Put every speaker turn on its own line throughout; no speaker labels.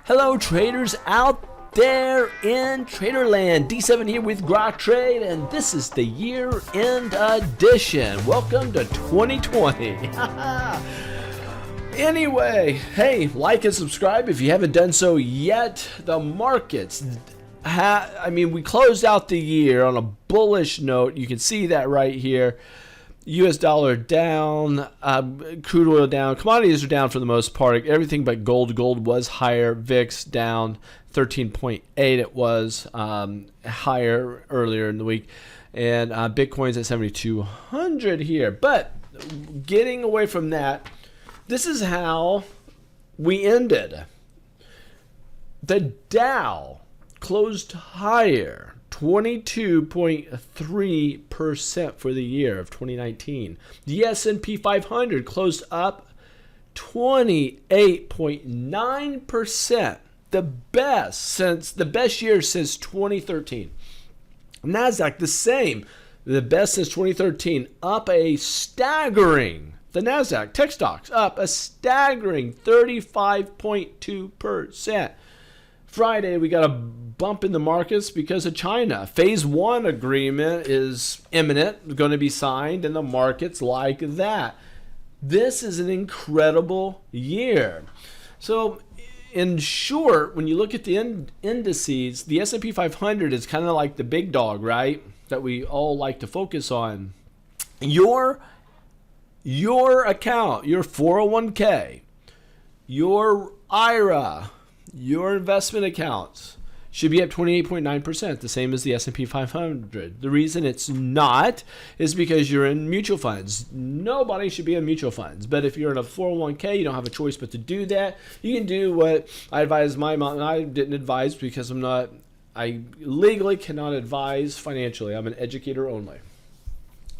Hello traders out there in Traderland. D7 here with Grok Trade, and this is the year-end edition. Welcome to 2020. Anyway, hey, like and subscribe if you haven't done so yet. The markets, we closed out the year on a bullish note. You can see that right here. US dollar down, crude oil down, commodities are down for the most part, everything but gold. Gold was higher, VIX down 13.8, it was higher earlier in the week, and Bitcoin's at 7,200 here. But getting away from that, this is how we ended. The Dow closed higher, 22.3% for the year of 2019. The S&P 500 closed up 28.9%, the best year since 2013. Nasdaq the same, the best since 2013, up a staggering. The Nasdaq tech stocks up a staggering 35.2%. Friday, we got a bump in the markets because of China. Phase 1 agreement is imminent, going to be signed, and the markets like that. This is an incredible year. So, in short, when you look at the indices, the S&P 500 is kind of like the big dog, right? That we all like to focus on. Your account, your 401k, your IRA, your investment accounts should be up 28.9%, the same as the S&P 500. The reason it's not is because you're in mutual funds. Nobody should be in mutual funds. But if you're in a 401k, you don't have a choice but to do that. You can do what I advised my mom, and I didn't advise because I legally cannot advise financially. I'm an educator only.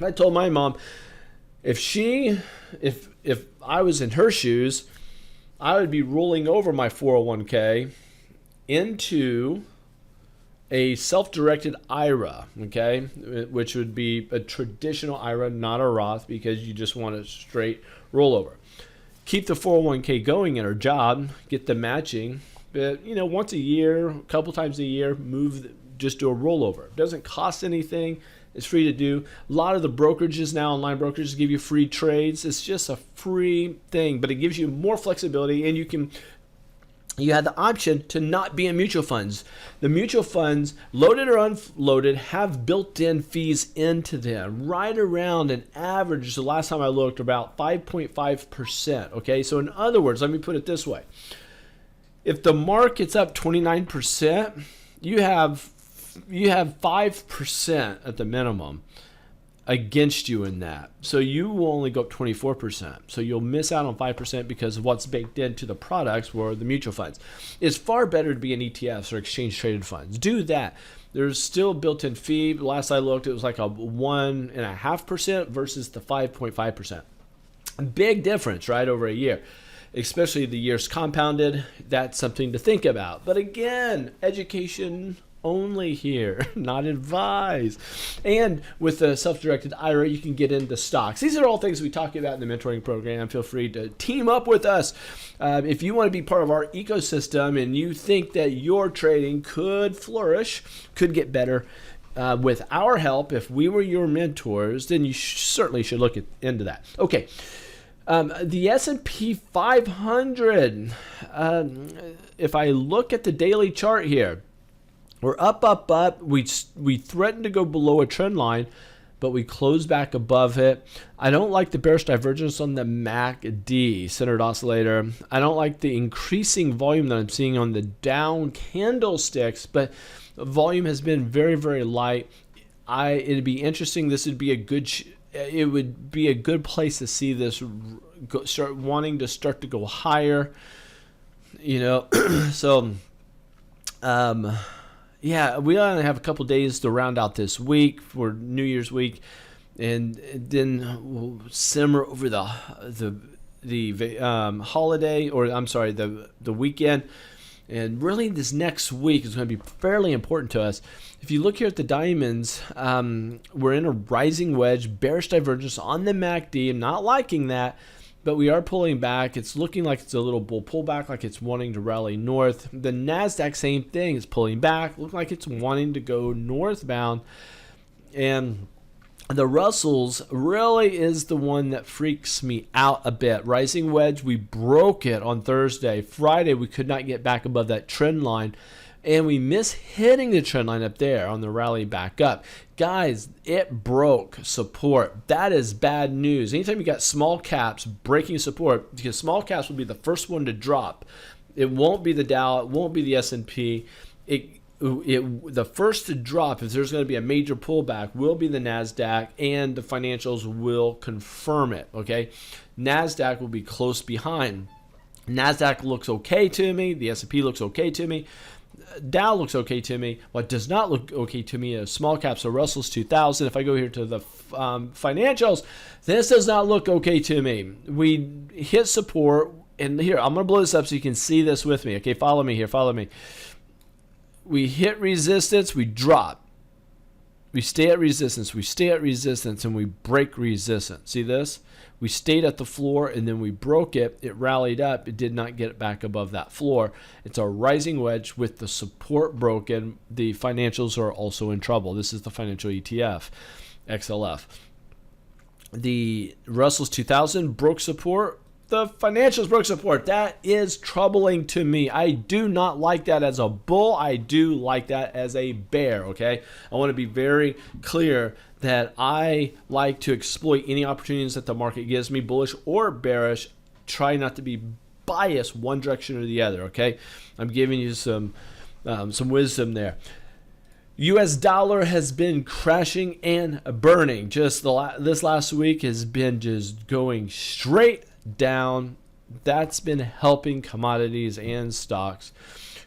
I told my mom, if I was in her shoes, I would be rolling over my 401k into a self-directed IRA, okay, which would be a traditional IRA, not a Roth, because you just want a straight rollover. Keep the 401k going at her job, get the matching, but once a year, a couple times a year, just do a rollover. It doesn't cost anything. It's free to do. A lot of the brokerages now, online brokerages, give you free trades. It's just a free thing, but it gives you more flexibility, and you have the option to not be in mutual funds. The mutual funds, loaded or unloaded, have built-in fees into them, right around an average, the last time I looked, about 5.5%. Okay, so in other words, let me put it this way. If the market's up 29%, you have 5% at the minimum against you in that. So you will only go up 24%. So you'll miss out on 5% because of what's baked into the products or the mutual funds. It's far better to be in ETFs or exchange traded funds. Do that. There's still a built-in fee. Last I looked, it was like a 1.5% versus the 5.5%. A big difference, right, over a year. Especially the years compounded. That's something to think about. But again, education only here, not advised. And with the self-directed IRA, you can get into stocks. These are all things we talk about in the mentoring program. Feel free to team up with us. If you want to be part of our ecosystem and you think that your trading could flourish, could get better with our help, if we were your mentors, then you certainly should look into that. Okay. The S&P 500, if I look at the daily chart here, we're up. We threatened to go below a trend line, but we closed back above it. I don't like the bearish divergence on the MACD, centered oscillator. I don't like the increasing volume that I'm seeing on the down candlesticks, but volume has been very, very light. It'd be interesting. This would be it would be a good place to see this start to go higher. So. Yeah, we only have a couple days to round out this week for New Year's week, and then we'll simmer over the holiday, or I'm sorry, the weekend. And really, this next week is going to be fairly important to us. If you look here at the diamonds, we're in a rising wedge, bearish divergence on the MACD. I'm not liking that. but we are pulling back. It's looking like it's a little bull pullback, like it's wanting to rally north. The NASDAQ, same thing, is pulling back, looking like it's wanting to go northbound. And the Russells really is the one that freaks me out a bit. Rising wedge, we broke it on Thursday. Friday, we could not get back above that trend line. And we miss hitting the trend line up there on the rally back up. Guys, it broke support. That is bad news. Anytime you got small caps breaking support, because small caps will be the first one to drop. It won't be the Dow. It won't be the S&P. The first to drop, if there's going to be a major pullback, will be the NASDAQ, and the financials will confirm it. Okay, NASDAQ will be close behind. NASDAQ looks okay to me. The S&P looks okay to me. Dow looks okay to me. What does not look okay to me is small caps. So Russell's 2000. If I go here to the financials, this does not look okay to me. We hit support, and here I'm going to blow this up so you can see this with me. Okay, follow me here. Follow me. We hit resistance. We drop. We stay at resistance. We stay at resistance, and we break resistance. See this? We stayed at the floor, and then we broke it. It rallied up. It did not get back above that floor. It's a rising wedge with the support broken. The financials are also in trouble. This is the financial ETF, XLF. The Russell's 2000 broke support. The financials broke support. That is troubling to me. I do not like that as a bull. I do like that as a bear, okay? I want to be very clear that I like to exploit any opportunities that the market gives me, bullish or bearish. Try not to be biased one direction or the other, okay? I'm giving you some wisdom there. U.S. dollar has been crashing and burning. Just this last week has been just going straight down. That's been helping commodities and stocks.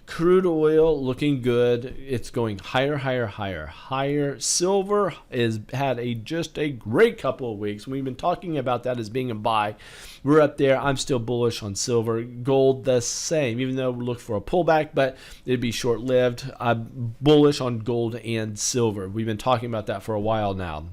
Crude oil looking good. It's going higher, higher, higher, higher. Silver has had just a great couple of weeks. We've been talking about that as being a buy. We're up there. I'm still bullish on silver. Gold the same, even though we look for a pullback, but it'd be short-lived. I'm bullish on gold and silver. We've been talking about that for a while now.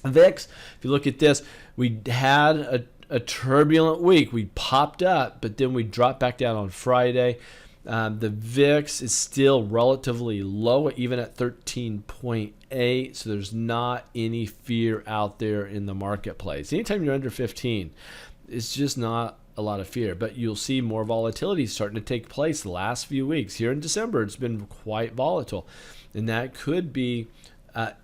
VIX, if you look at this, we had a turbulent week. We popped up, but then we dropped back down on Friday. The VIX is still relatively low, even at 13.8, so there's not any fear out there in the marketplace. Anytime you're under 15, it's just not a lot of fear, but you'll see more volatility starting to take place the last few weeks. Here in December, it's been quite volatile, and that could be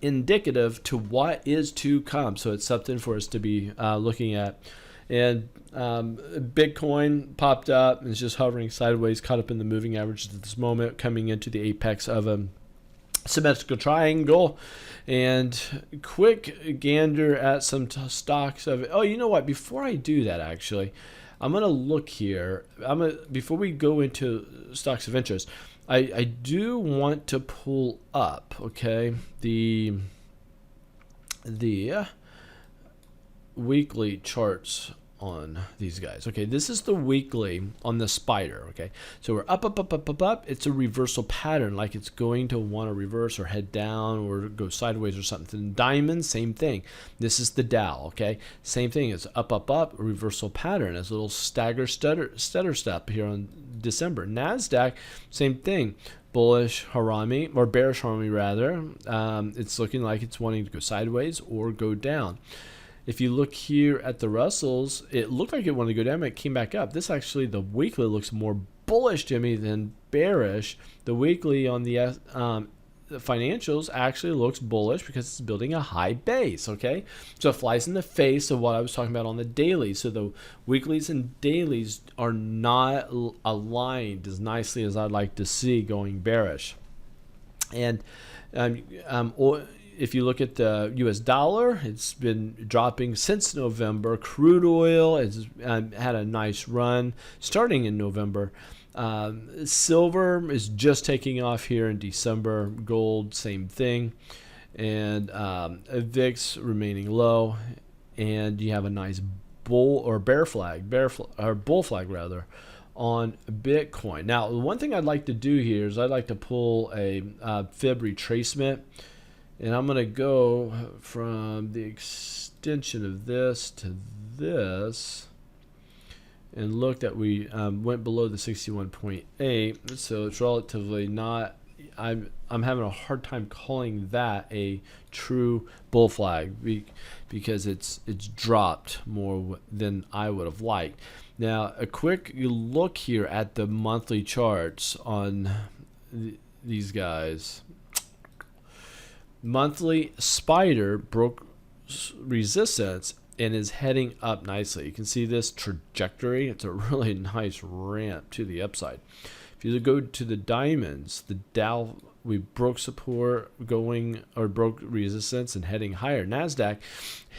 indicative to what is to come, so it's something for us to be looking at. And Bitcoin popped up and is just hovering sideways, caught up in the moving averages at this moment, coming into the apex of a symmetrical triangle. And quick gander at some stocks of it. Oh, you know what? Before I do that, actually, I'm going to look here. Before we go into stocks of interest, I do want to pull up, okay, the weekly charts on these guys. Okay, this is the weekly on the spider. Okay, so we're up, up, up, up, up, up. It's a reversal pattern, like it's going to want to reverse or head down or go sideways or something. Diamond, same thing. This is the Dow. Okay, same thing. It's up, up, up, a reversal pattern. It's a little stutter step here on December. NASDAQ, same thing. Bullish harami, or bearish harami rather. It's looking like it's wanting to go sideways or go down. If you look here at the Russells, it looked like it wanted to go down, but it came back up. This actually, the weekly looks more bullish to me than bearish. The weekly on the financials actually looks bullish because it's building a high base, okay? So it flies in the face of what I was talking about on the daily. So the weeklies and dailies are not aligned as nicely as I'd like to see going bearish. And if you look at the U.S. dollar, it's been dropping since November. Crude oil has had a nice run starting in November. Silver is just taking off here in December. Gold, same thing. And VIX remaining low. And you have a nice bull flag rather, on Bitcoin. Now, the one thing I'd like to do here is I'd like to pull a fib retracement. And I'm going to go from the extension of this to this. and look that we went below the 61.8, so it's relatively not. I'm having a hard time calling that a true bull flag because it's dropped more than I would have liked. Now, a quick look here at the monthly charts on these guys. Monthly spider broke resistance and is heading up nicely. You can see this trajectory. It's a really nice ramp to the upside. If you go to the diamonds, the Dow, we broke support broke resistance and heading higher. NASDAQ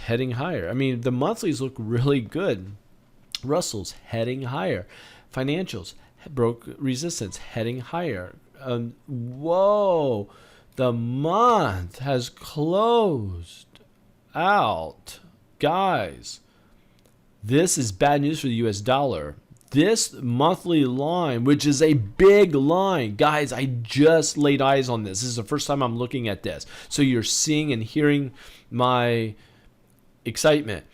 heading higher. I mean, the monthlies look really good. Russell's heading higher. Financials broke resistance, heading higher. Whoa, the month has closed out. Guys, this is bad news for the US dollar. This monthly line, which is a big line, guys, I just laid eyes on this. This is the first time I'm looking at this. So you're seeing and hearing my excitement.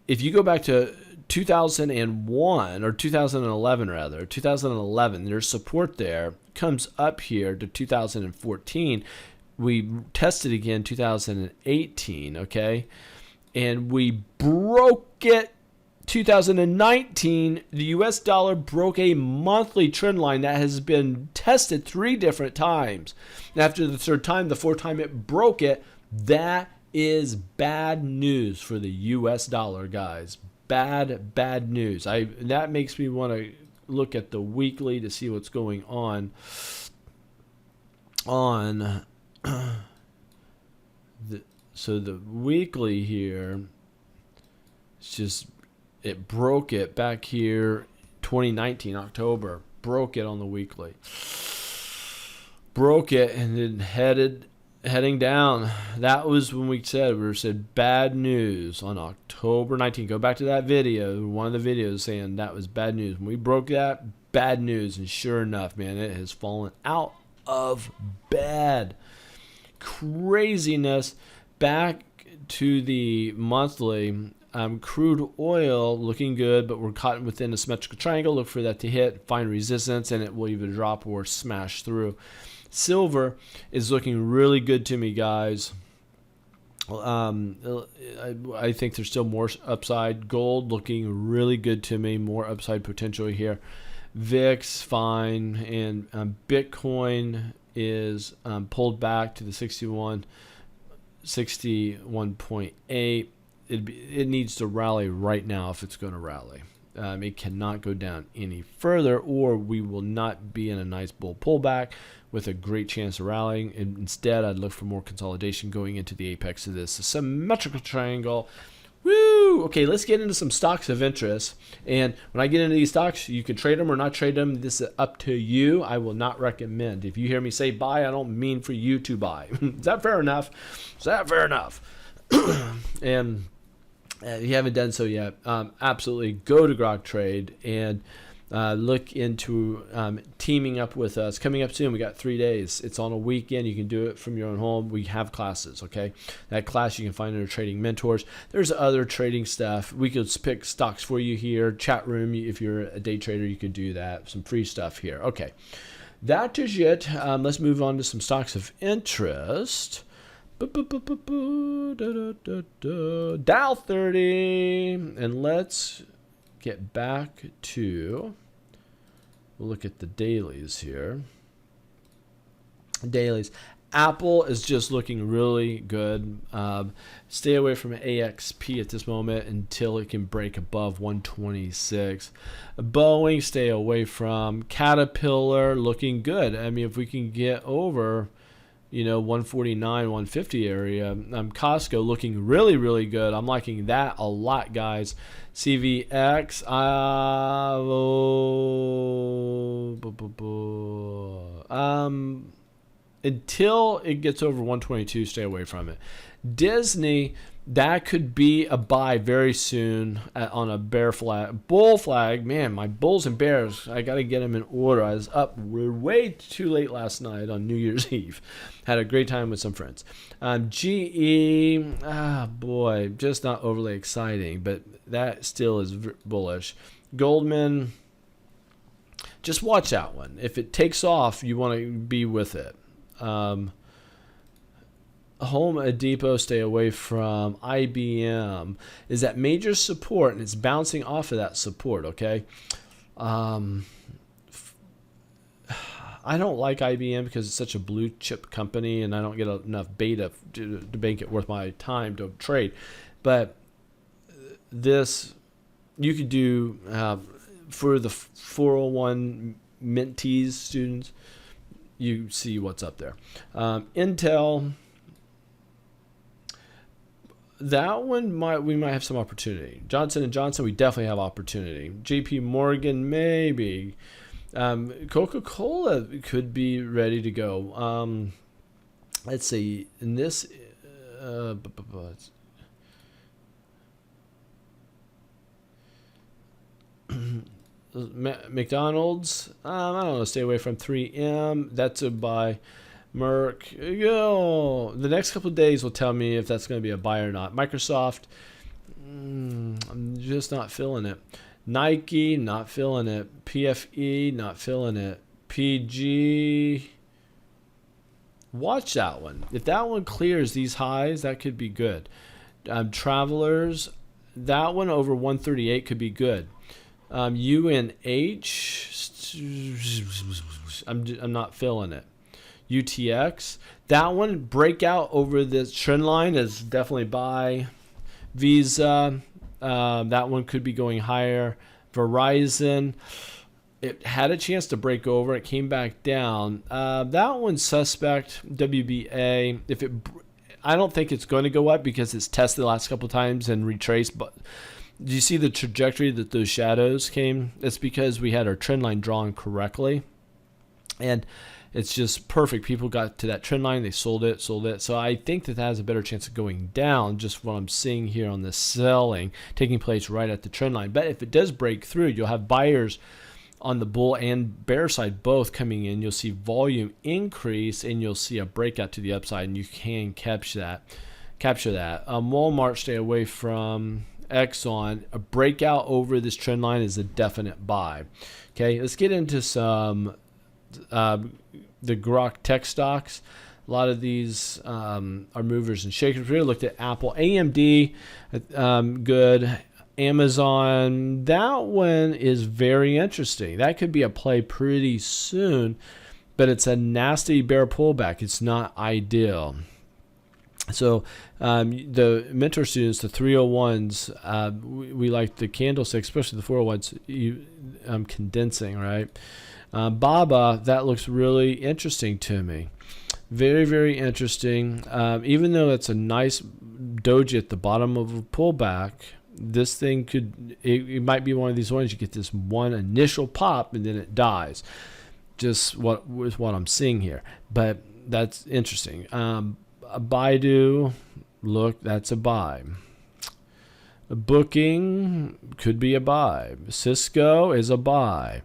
If you go back to 2001 or 2011 rather, 2011, there's support there, comes up here to 2014. We tested again 2018, okay? And we broke it 2019. The US dollar broke a monthly trend line that has been tested 3 different times. And after the 3rd time, the 4th time it broke it, that is bad news for the US dollar, guys. Bad news. That makes me want to look at the weekly to see what's going on so the weekly here, it's just, it broke it back here 2019 October, broke it on the weekly, broke it, and then heading down. That was when we said bad news on October 19th. Go back to that video, one of the videos saying that was bad news. When we broke that, bad news, and sure enough, man, it has fallen out of bed. Craziness. Back to the monthly. Crude oil looking good, but we're caught within a symmetrical triangle. Look for that to hit, find resistance, and it will either drop or smash through. Silver is looking really good to me, guys. I think there's still more upside. Gold looking really good to me, more upside potential here. VIX fine, and Bitcoin is pulled back to the 61.8. It needs to rally right now if it's going to rally. It cannot go down any further, or we will not be in a nice bull pullback with a great chance of rallying. And instead, I'd look for more consolidation going into the apex of this symmetrical triangle. Woo! Okay, let's get into some stocks of interest. And when I get into these stocks, you can trade them or not trade them. This is up to you. I will not recommend. If you hear me say buy, I don't mean for you to buy. Is that fair enough? Is that fair enough? And if you haven't done so yet, absolutely go to Grok Trade and look into teaming up with us. Coming up soon, we got 3 days. It's on a weekend. You can do it from your own home. We have classes, okay? That class you can find under Trading Mentors. There's other trading stuff. We could pick stocks for you here. Chat room, if you're a day trader, you could do that. Some free stuff here. Okay, that is it. Let's move on to some stocks of interest. Dow 30, and let's get back to, we'll look at the dailies here. Dailies. Apple is just looking really good. Stay away from AXP at this moment until it can break above 126. Boeing, stay away from. Caterpillar, looking good. I mean, if we can get over 149, 150 area. Costco looking really, really good. I'm liking that a lot, guys. CVX, until it gets over 122, stay away from it. Disney, that could be a buy very soon on a bull flag. Man, my bulls and bears, I got to get them in order. I was up way too late last night on New Year's Eve. Had a great time with some friends. GE, boy, just not overly exciting, but that still is bullish. Goldman, just watch that one. If it takes off, you want to be with it. Home Depot, stay away from. IBM is at major support, and it's bouncing off of that support, okay? I don't like IBM because it's such a blue chip company, and I don't get enough beta to make it worth my time to trade. But this, you could do for the 401 mentees students, you see what's up there. Intel, that one we might have some opportunity. Johnson & Johnson, we definitely have opportunity. JP Morgan, maybe. Coca-Cola could be ready to go. Let's see. In this, McDonald's, I don't know. Stay away from 3M. That's a buy. Merck, the next couple of days will tell me if that's going to be a buy or not. Microsoft, I'm just not feeling it. Nike, not feeling it. PFE, not feeling it. PG, watch that one. If that one clears these highs, that could be good. Travelers, that one over 138 could be good. UNH, I'm not feeling it. UTX, that one breakout over this trend line is definitely buy. Visa, that one could be going higher. Verizon, it had a chance to break over. It came back down. That one's suspect. WBA, I don't think it's going to go up because it's tested the last couple of times and retraced. But do you see the trajectory that those shadows came? It's because we had our trend line drawn correctly, and it's just perfect. People got to that trend line, they sold it. So I think that has a better chance of going down, just what I'm seeing here on the selling taking place right at the trend line. But if it does break through, you'll have buyers on the bull and bear side both coming in. You'll see volume increase, and you'll see a breakout to the upside, and you can capture that. Walmart, stay away from. Exxon, a breakout over this trend line is a definite buy. Okay, let's get into some the Grok tech stocks. A lot of these are movers and shakers. We looked at Apple, AMD, good. Amazon, that one is very interesting. That could be a play pretty soon, but it's a nasty bear pullback. It's not ideal. So the mentor students, the 301s, we like the candlesticks, especially the 401s, condensing, right? Baba, that looks really interesting to me. Very, very interesting. Even though it's a nice doji at the bottom of a pullback, this thing it might be one of these ones you get this one initial pop and then it dies. Just what I'm seeing here. But that's interesting. Baidu, look, that's a buy. Booking could be a buy. Cisco is a buy.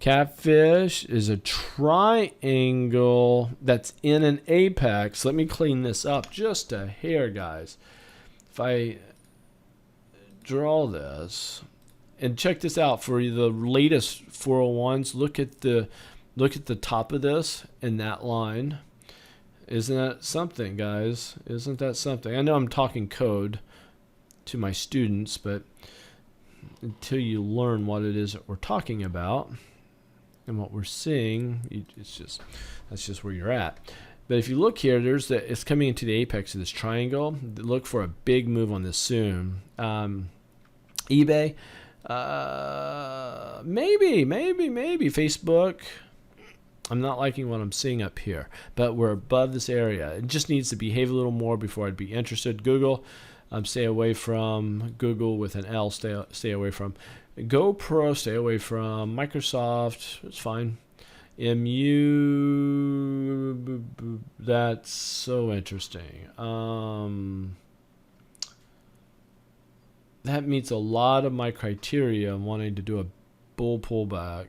Catfish is a triangle that's in an apex. Let me clean this up just a hair, guys. If I draw this and check this out for the latest 401s, look at the top of this and that line. Isn't that something, guys? Isn't that something? I know I'm talking code to my students, but until you learn what it is that we're talking about and what we're seeing, that's just where you're at. But if you look here, it's coming into the apex of this triangle. Look for a big move on this soon. eBay, maybe. Facebook, I'm not liking what I'm seeing up here, but we're above this area. It just needs to behave a little more before I'd be interested. Google, stay away from. Google with an L, stay away from. GoPro, stay away from. Microsoft, it's fine. MU, that's so interesting. That meets a lot of my criteria in wanting to do a bull pullback.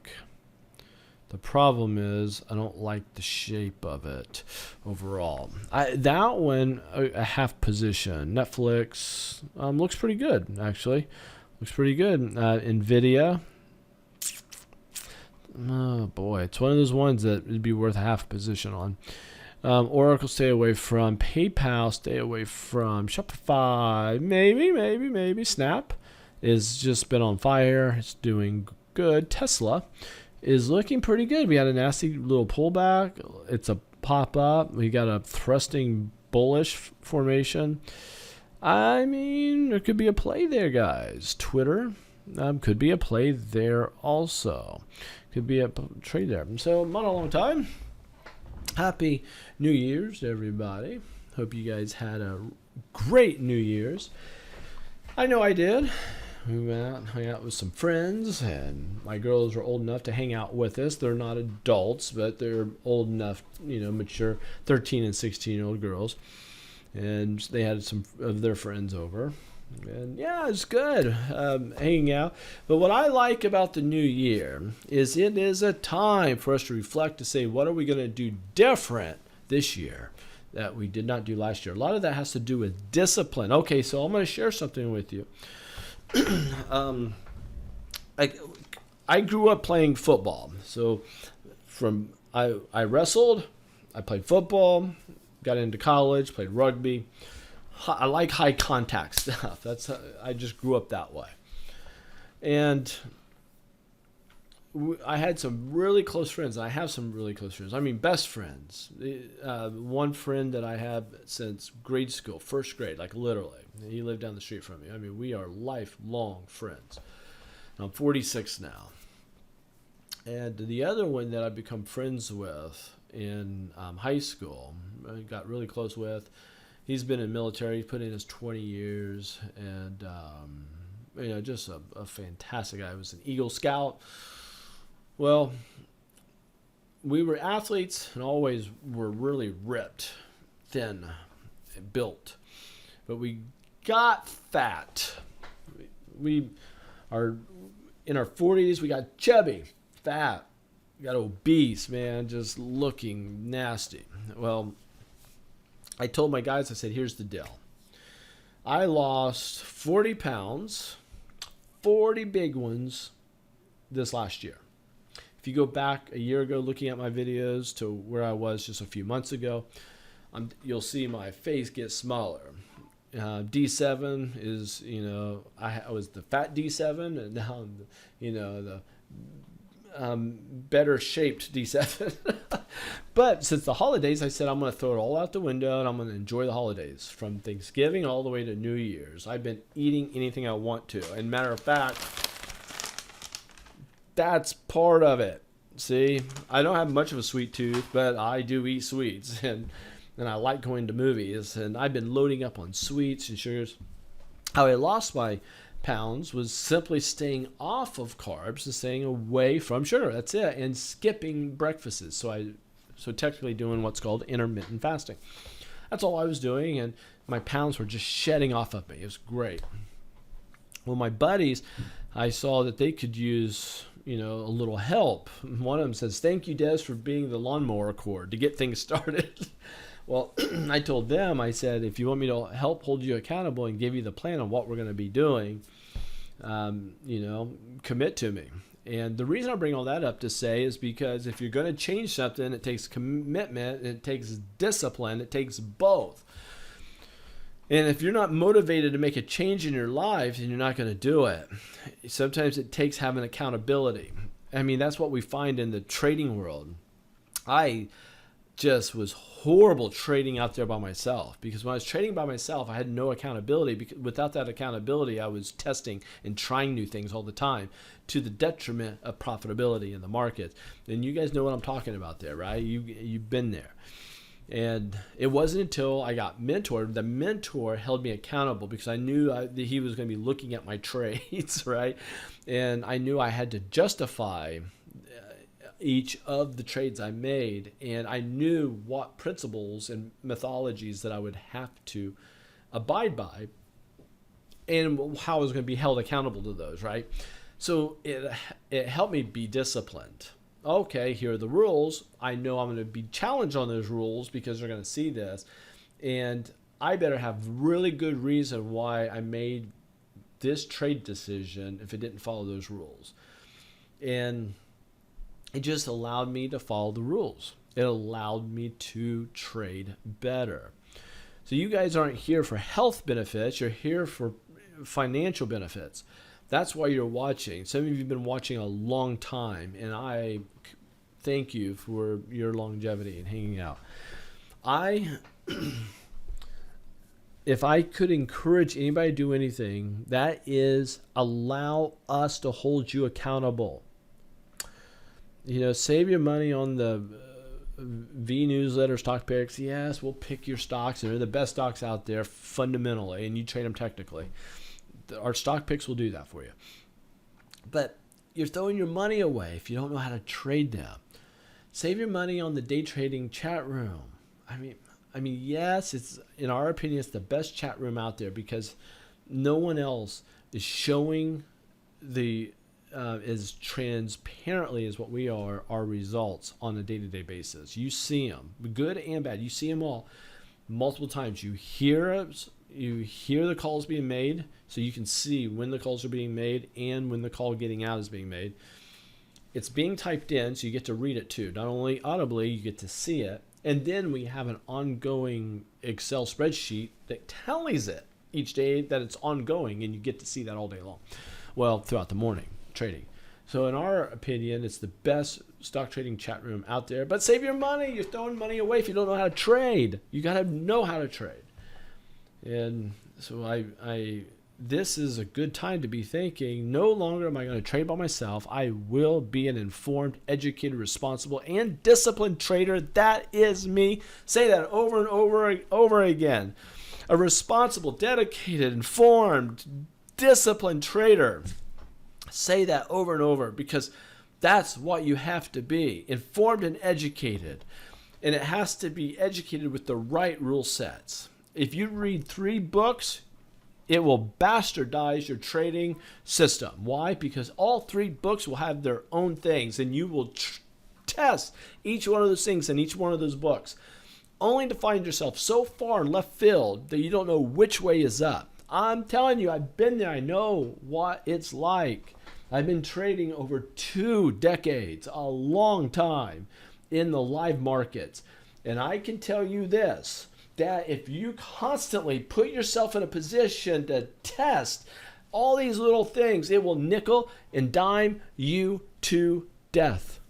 The problem is I don't like the shape of it overall. That one, a half position. Netflix looks pretty good, actually. Looks pretty good. Nvidia. Oh boy, it's one of those ones that would be worth half a position on. Oracle, stay away from. PayPal, stay away from. Shopify, maybe. Snap is just been on fire. It's doing good. Tesla is looking pretty good. We had a nasty little pullback. It's a pop up. We got a thrusting bullish formation. I mean, there could be a play there, guys. Twitter could be a play there also. Could be a trade there. So, not a long time. Happy New Year's, everybody. Hope you guys had a great New Year's. I know I did. We went out, hung out with some friends, and my girls were old enough to hang out with us. They're not adults, but they're old enough, mature 13 and 16-year-old girls. And they had some of their friends over. And yeah, it's good hanging out. But what I like about the new year is it is a time for us to reflect, to say, what are we going to do different this year that we did not do last year? A lot of that has to do with discipline. Okay, so I'm going to share something with you. I grew up playing football. So I wrestled, I played football, got into college, played rugby. I like high contact stuff. I just grew up that way. And I had some really close friends. I have some really close friends. I mean, best friends. One friend that I have since grade school, first grade, like literally. He lived down the street from me. I mean, we are lifelong friends. I'm 46 now. And the other one that I've become friends with in high school, I got really close with. He's been in the military. He's put in his 20 years, and just a fantastic guy. He was an Eagle Scout. Well, we were athletes and always were really ripped, thin, built, but we got fat. We are in our 40s. We got chubby, fat, we got obese, man, just looking nasty. Well, I told my guys, I said, here's the deal. I lost 40 pounds, 40 big ones this last year. If you go back a year ago looking at my videos to where I was just a few months ago, you'll see my face get smaller. D7 is, I was the fat D7, and now I'm the better shaped D7. But since the holidays, I said I'm going to throw it all out the window and I'm going to enjoy the holidays from Thanksgiving all the way to New Year's. I've been eating anything I want to. And matter of fact, that's part of it. See, I don't have much of a sweet tooth, but I do eat sweets, and I like going to movies, and I've been loading up on sweets and sugars. How I lost my pounds was simply staying off of carbs and staying away from sugar. That's it, and skipping breakfasts. So technically doing what's called intermittent fasting. That's all I was doing, and my pounds were just shedding off of me. It was great. Well, my buddies, I saw that they could use a little help. One of them says, "Thank you, Des, for being the lawnmower cord to get things started." Well, I told them, I said, if you want me to help hold you accountable and give you the plan on what we're going to be doing, commit to me. And the reason I bring all that up to say is because if you're going to change something, it takes commitment, it takes discipline, it takes both. And if you're not motivated to make a change in your life, then you're not going to do it. Sometimes it takes having accountability. I mean, that's what we find in the trading world. I just was horrible trading out there by myself, because when I was trading by myself, I had no accountability. Because without that accountability, I was testing and trying new things all the time to the detriment of profitability in the market. And you guys know what I'm talking about there, right? You've been there. And it wasn't until I got mentored, the mentor held me accountable, because I knew that he was going to be looking at my trades, right? And I knew I had to justify each of the trades I made, and I knew what principles and methodologies that I would have to abide by, and how I was going to be held accountable to those, right? So it helped me be disciplined. Okay, here are the rules. I know I'm going to be challenged on those rules because they're going to see this, and I better have really good reason why I made this trade decision if it didn't follow those rules. And it just allowed me to follow the rules. It allowed me to trade better. So you guys aren't here for health benefits. You're here for financial benefits. That's why you're watching. Some of you have been watching a long time, and I thank you for your longevity and hanging out. If I could encourage anybody to do anything, that is allow us to hold you accountable. Save your money on the V newsletter stock picks. Yes, we'll pick your stocks, and they're the best stocks out there fundamentally, and you trade them technically. Our stock picks will do that for you. But you're throwing your money away if you don't know how to trade them. Save your money on the day trading chat room. I mean, yes, it's, in our opinion, it's the best chat room out there because no one else is showing as transparently as what we are, our results on a day-to-day basis. You see them, good and bad. You see them all multiple times. You hear the calls being made, so you can see when the calls are being made and when the call getting out is being made. It's being typed in, so you get to read it too. Not only audibly, you get to see it. And then we have an ongoing Excel spreadsheet that tallies it each day that it's ongoing, and you get to see that all day long. Well, throughout the morning trading. So in our opinion, it's the best stock trading chat room out there. But save your money. You're throwing money away if you don't know how to trade. You got to know how to trade. And so this is a good time to be thinking, no longer am I going to trade by myself. I will be an informed, educated, responsible, and disciplined trader. That is me. Say that over and over again. A responsible, dedicated, informed, disciplined trader. Say that over and over because that's what you have to be. Informed and educated. And it has to be educated with the right rule sets. If you read 3 books, it will bastardize your trading system. Why? Because all 3 books will have their own things, and you will test each one of those things in each one of those books, only to find yourself so far in left field that you don't know which way is up. I'm telling you, I've been there. I know what it's like. I've been trading over 2 decades, a long time in the live markets. And I can tell you this, that if you constantly put yourself in a position to test all these little things, it will nickel and dime you to death.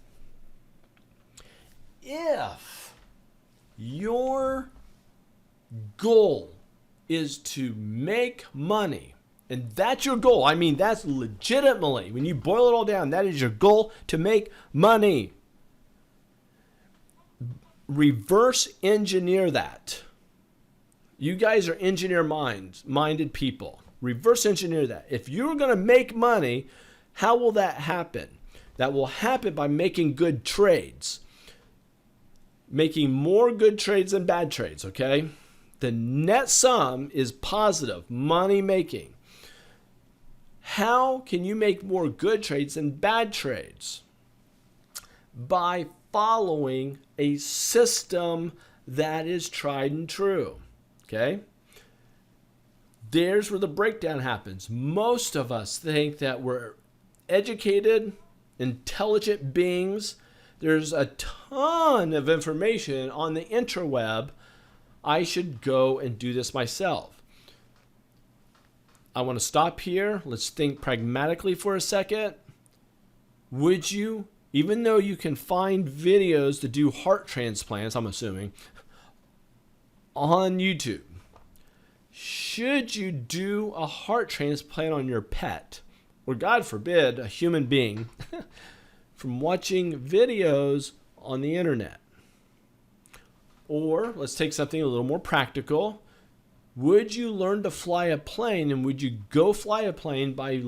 If your goal is to make money, and that's your goal, I mean, that's legitimately, when you boil it all down, that is your goal, to make money. Reverse engineer that. You guys are engineer-minded people. Reverse engineer that. If you're going to make money, how will that happen? That will happen by making good trades. Making more good trades than bad trades, okay? The net sum is positive, money making. How can you make more good trades than bad trades? By following a system that is tried and true. Okay? There's where the breakdown happens. Most of us think that we're educated, intelligent beings. There's a ton of information on the interweb. I should go and do this myself. I want to stop here. Let's think pragmatically for a second. Would you, even though you can find videos to do heart transplants, I'm assuming, on YouTube, should you do a heart transplant on your pet, or God forbid, a human being, from watching videos on the internet? Or let's take something a little more practical. Would you learn to fly a plane, and would you go fly a plane by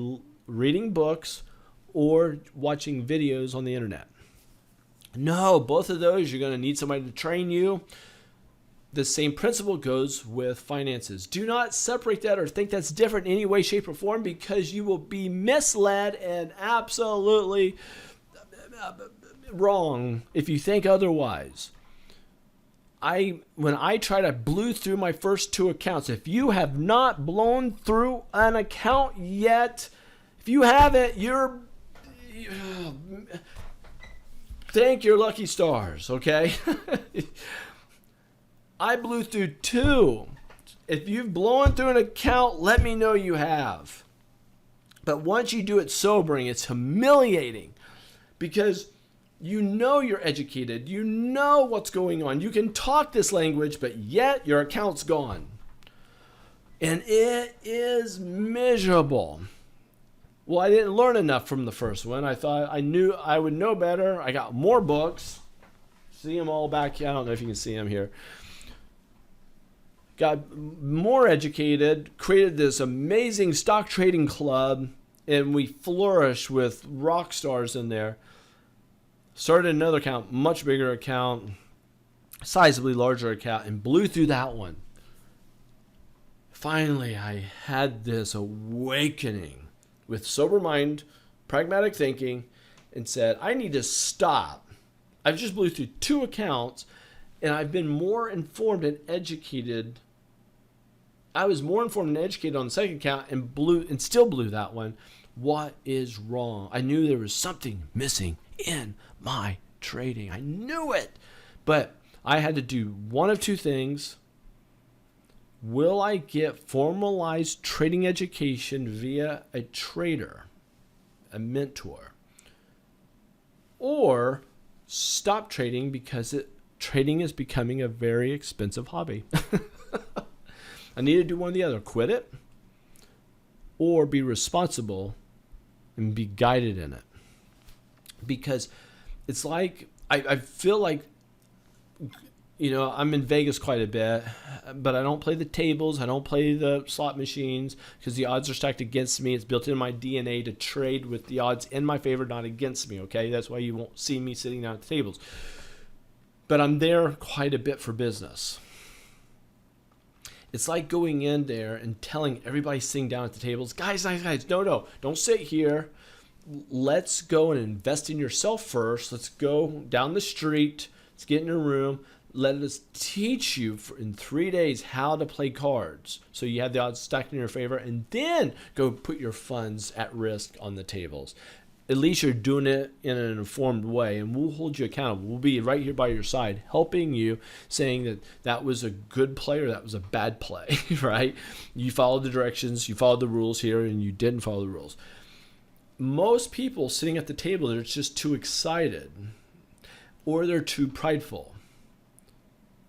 reading books or watching videos on the internet? No, both of those, you're going to need somebody to train you. The same principle goes with finances. Do not separate that or think that's different in any way, shape, or form, because you will be misled and absolutely wrong if you think otherwise. when I tried, I blew through my first 2 accounts. If you have not blown through an account yet, if you haven't, thank your lucky stars, okay? I blew through 2. If you've blown through an account, let me know you have. But once you do it sobering, it's humiliating because you know you're educated. You know what's going on. You can talk this language, but yet your account's gone. And it is miserable. Well, I didn't learn enough from the first one. I thought I knew I would know better. I got more books. See them all back here. I don't know if you can see them here. Got more educated, created this amazing stock trading club, and we flourished with rock stars in there. Started another account, much bigger account, sizably larger account, and blew through that one. Finally, I had this awakening with sober mind, pragmatic thinking, and said, I need to stop. I've just blew through 2 accounts, and I've been more informed and educated. I was more informed and educated on the second account and still blew that one. What is wrong? I knew there was something missing in my trading. I knew it. But I had to do one of 2 things. Will I get formalized trading education via a trader, a mentor? Or stop trading because trading is becoming a very expensive hobby. I need to do one or the other. Quit it or be responsible and be guided in it. Because it's like, I feel like, I'm in Vegas quite a bit, but I don't play the tables. I don't play the slot machines because the odds are stacked against me. It's built into my DNA to trade with the odds in my favor, not against me, okay? That's why you won't see me sitting down at the tables. But I'm there quite a bit for business. It's like going in there and telling everybody sitting down at the tables, guys, no, don't sit here. Let's go and invest in yourself first. Let's go down the street. Let's get in a room. Let us teach you in 3 days how to play cards so you have the odds stacked in your favor, and then go put your funds at risk on the tables. At least you're doing it in an informed way, and we'll hold you accountable. We'll be right here by your side, helping you, saying that was a good play or that was a bad play, right? You followed the directions, you followed the rules here, and you didn't follow the rules. Most people sitting at the table, they're just too excited, or they're too prideful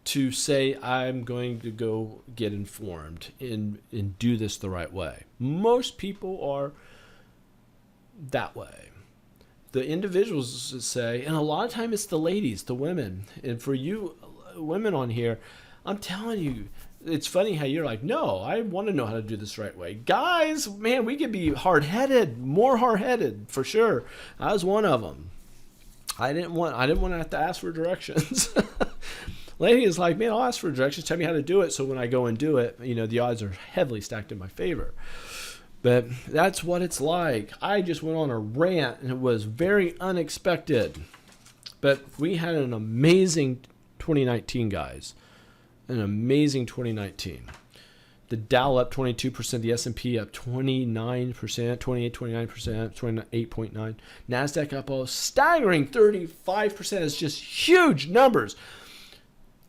to say, I'm going to go get informed and do this the right way. Most people are that way. The individuals say, and a lot of time it's the ladies, the women. And for you women on here, I'm telling you, it's funny how you're like, no, I want to know how to do this the right way. Guys, man, we could be hard-headed, more hard-headed for sure. I was one of them. I didn't want to have to ask for directions. Lady is like, man, I'll ask for directions. Tell me how to do it. So when I go and do it, the odds are heavily stacked in my favor. But that's what it's like. I just went on a rant, and it was very unexpected. But we had an amazing 2019, guys. An amazing 2019. The Dow up 22%, the S&P up 29%, 28, 29%, 28.9. NASDAQ up a staggering 35%. It's just huge numbers.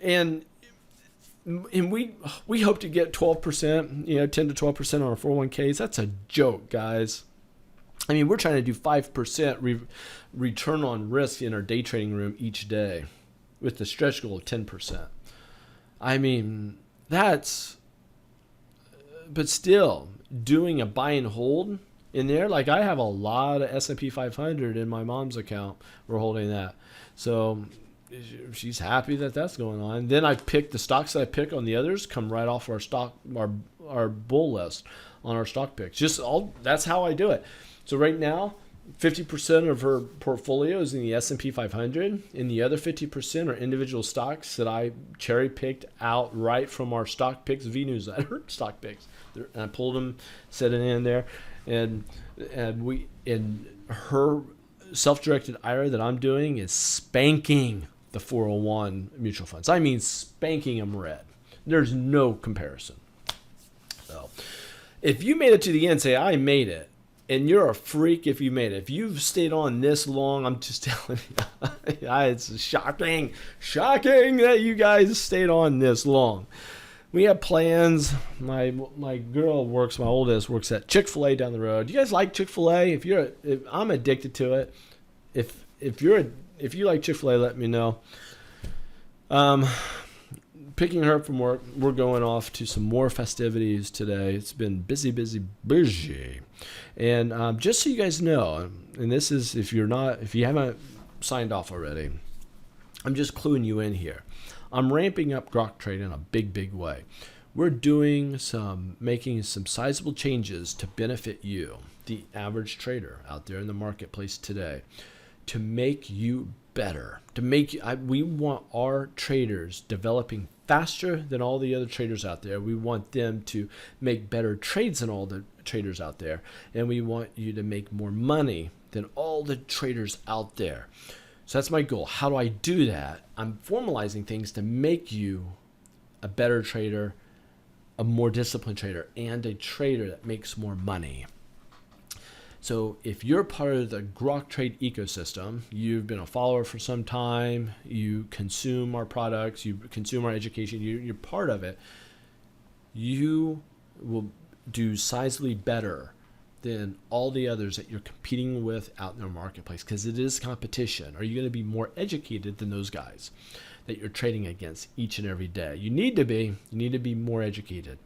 And we hope to get 12%, 10 to 12% on our 401ks. That's a joke, guys. I mean, we're trying to do 5% return on risk in our day trading room each day with the stretch goal of 10%. I mean, but still, doing a buy and hold in there, like I have a lot of S&P 500 in my mom's account. We're holding that. So she's happy that that's going on. Then I pick the stocks that I pick on the others come right off our bull list on our stock picks. That's how I do it. So right now, 50% of her portfolio is in the S&P 500, and the other 50% are individual stocks that I cherry picked out right from our Stock Picks V newsletter. Stock picks, and I pulled them, set it in there, and her self-directed IRA that I'm doing is spanking the 401 mutual funds. I mean, spanking them red. There's no comparison. So if you made it to the end, say, I made it. And you're a freak if you made it. If you've stayed on this long, I'm just telling you, it's shocking that you guys stayed on this long. We have plans. My girl my oldest works at Chick-fil-A down the road. Do you guys like Chick-fil-A? If I'm addicted to it. If you like Chick-fil-A, let me know. Picking her up from work, we're going off to some more festivities today. It's been busy. And just so you guys know, and this is if you haven't signed off already, I'm just cluing you in here. I'm ramping up Grok trade in a big way. We're making some sizable changes to benefit you, the average trader out there in the marketplace today, to make you better. We want our traders developing faster than all the other traders out there. We want them to make better trades than all the traders out there. And we want you to make more money than all the traders out there. So that's my goal. How do I do that? I'm formalizing things to make you a better trader, a more disciplined trader, and a trader that makes more money. So if you're part of the Grok trade ecosystem, you've been a follower for some time, you consume our products, you consume our education, you're part of it, you will do sizably better than all the others that you're competing with out in the marketplace, because it is competition. Are you going to be more educated than those guys that you're trading against each and every day? You need to be more educated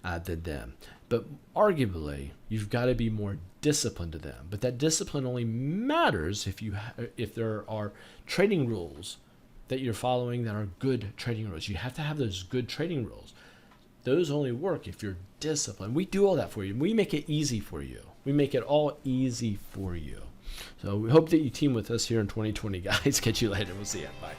than them. But arguably, you've got to be more disciplined to them. But that discipline only matters if there are trading rules that you're following that are good trading rules. You have to have those good trading rules. Those only work if you're disciplined. We do all that for you. We make it easy for you. We make it all easy for you. So we hope that you team with us here in 2020, guys. Catch you later. We'll see you. Bye.